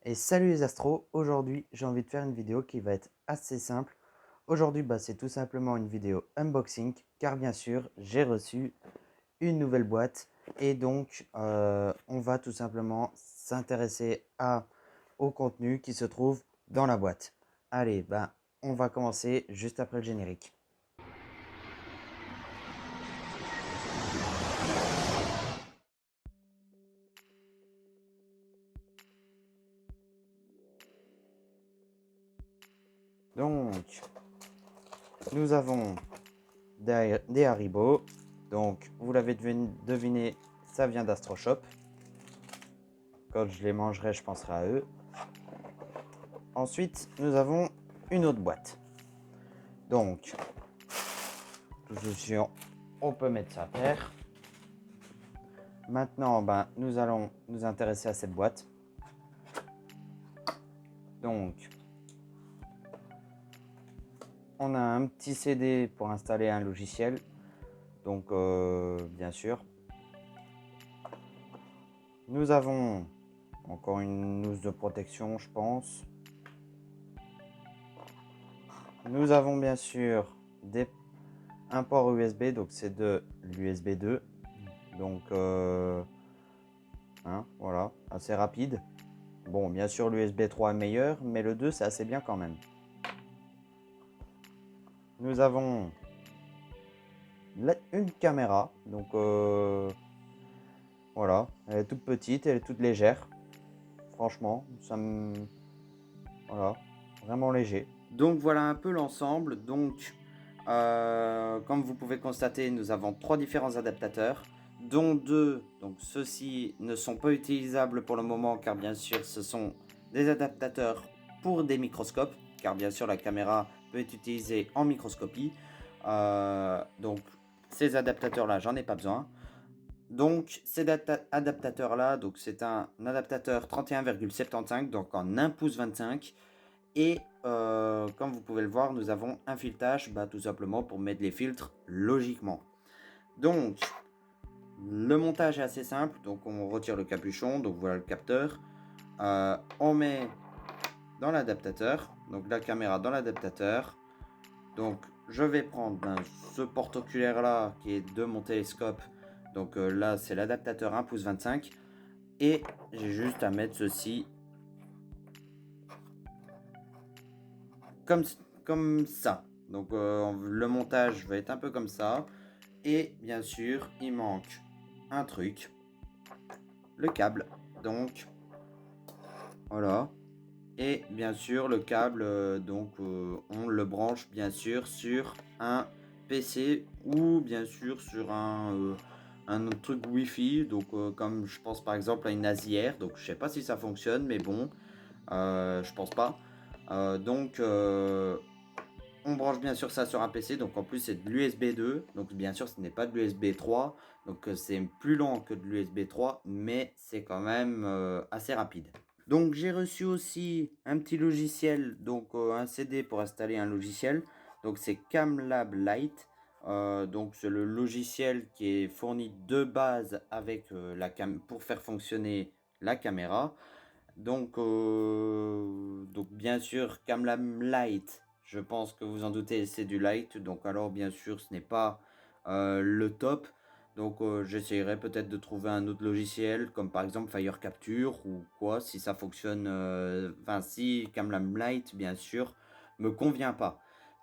Et salut les astros, aujourd'hui j'ai envie de faire une vidéo qui va être assez simple. Aujourd'hui c'est tout simplement une vidéo unboxing car bien sûr j'ai reçu une nouvelle boîte et donc on va tout simplement s'intéresser au contenu qui se trouve dans la boîte. Allez, on va commencer juste après le générique. Donc nous avons des Haribo. Donc vous l'avez deviné, ça vient d'Astro Shop. Quand je les mangerai, je penserai à eux. Ensuite, nous avons une autre boîte. Donc, tout ceci, on peut mettre ça à terre. Maintenant, nous allons nous intéresser à cette boîte. Donc, on a un petit CD pour installer un logiciel. Donc, bien sûr. Nous avons encore une housse de protection, je pense. Nous avons bien sûr un port USB, donc c'est de l'USB 2. Donc, voilà, assez rapide. Bon, bien sûr, l'USB 3 est meilleur, mais le 2, c'est assez bien quand même. Nous avons une caméra. Donc, voilà. Elle est toute petite, elle est toute légère. Franchement, voilà, vraiment léger. Donc, voilà un peu l'ensemble. Donc, comme vous pouvez constater, nous avons 3 différents adaptateurs, dont 2. Donc, ceux-ci ne sont pas utilisables pour le moment, car bien sûr, ce sont des adaptateurs pour des microscopes, car bien sûr, la caméra peut être utilisée en microscopie. Donc, ces adaptateurs-là, j'en ai pas besoin. Donc, cet adaptateur-là, donc c'est un adaptateur 31,75, donc en 1 pouce 25. Et comme vous pouvez le voir, nous avons un filetage, tout simplement pour mettre les filtres logiquement. Donc, le montage est assez simple. Donc, on retire le capuchon. Donc, voilà le capteur. On met dans l'adaptateur. Donc, la caméra dans l'adaptateur. Donc, je vais prendre ce porte-oculaire là qui est de mon télescope. Donc, là, c'est l'adaptateur 1 pouce 25. Et j'ai juste à mettre ceci comme ça. Donc le montage va être un peu comme ça. Et bien sûr, il manque un truc, le câble. Donc voilà. Et bien sûr, le câble, on le branche bien sûr sur un PC ou bien sûr sur un autre truc Wi-Fi. Donc comme je pense par exemple à une Asière. Donc je sais pas si ça fonctionne, mais bon, je pense pas. Donc on branche bien sûr ça sur un PC, donc en plus c'est de l'USB 2, donc bien sûr ce n'est pas de l'USB 3, donc c'est plus lent que de l'USB 3, mais c'est quand même assez rapide. Donc j'ai reçu aussi un petit logiciel, donc un CD pour installer un logiciel, donc c'est Camlab Lite, donc c'est le logiciel qui est fourni de base avec pour faire fonctionner la caméra. Donc bien sûr, Camlam Light, je pense que vous en doutez, c'est du light. Donc alors bien sûr, ce n'est pas le top. Donc j'essayerai peut-être de trouver un autre logiciel, comme par exemple Fire Capture ou quoi, si ça fonctionne. Enfin, si Camlam Light, bien sûr, me convient pas.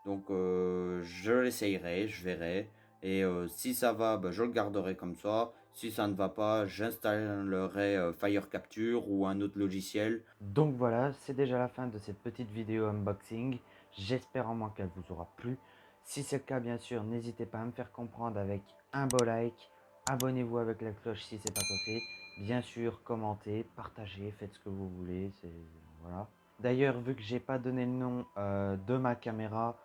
Donc je l'essayerai, je verrai. Et si ça va, je le garderai comme ça. Si ça ne va pas, j'installerai Fire Capture ou un autre logiciel. Donc voilà, c'est déjà la fin de cette petite vidéo unboxing. J'espère en moins qu'elle vous aura plu. Si c'est le cas, bien sûr, n'hésitez pas à me faire comprendre avec un beau like. Abonnez-vous avec la cloche si ce n'est pas encore fait. Bien sûr, commentez, partagez, faites ce que vous voulez. Voilà. D'ailleurs, vu que j'ai pas donné le nom de ma caméra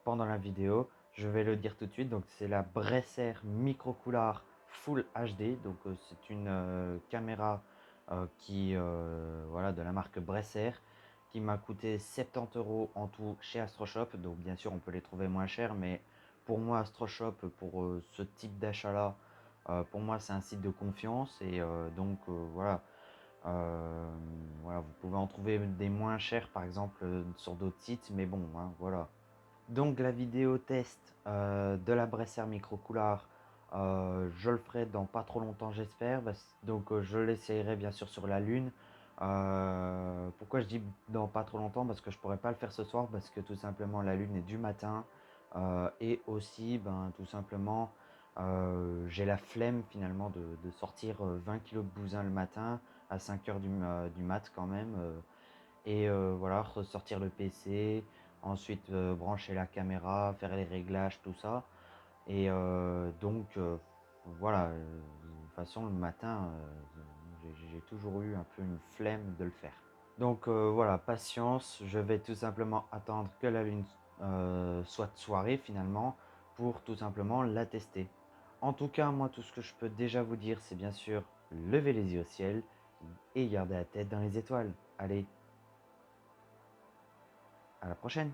pendant la vidéo, je vais le dire tout de suite. Donc c'est la Bresser Micro Coular Full HD. Donc c'est une caméra voilà, de la marque Bresser qui m'a coûté 70 € en tout chez AstroShop. Donc bien sûr on peut les trouver moins chers, mais pour moi AstroShop, pour ce type d'achat là, pour moi c'est un site de confiance. Et voilà. Voilà, vous pouvez en trouver des moins chers, par exemple, sur d'autres sites, mais bon, hein, voilà. Donc la vidéo test de la Bresser Micro Coolard, je le ferai dans pas trop longtemps j'espère. Donc je l'essayerai bien sûr sur la Lune. Pourquoi je dis dans pas trop longtemps? Parce que je pourrais pas le faire ce soir parce que tout simplement la Lune est du matin. Et aussi tout simplement j'ai la flemme finalement de sortir 20 kilos de bousin le matin à 5 heures du mat quand même. Et voilà, ressortir le PC, ensuite brancher la caméra, faire les réglages, tout ça. Et voilà, de toute façon, le matin, j'ai toujours eu un peu une flemme de le faire. Donc voilà, patience, je vais tout simplement attendre que la lune soit de soirée finalement pour tout simplement la tester. En tout cas, moi, tout ce que je peux déjà vous dire, c'est bien sûr lever les yeux au ciel et garder la tête dans les étoiles. Allez, à la prochaine!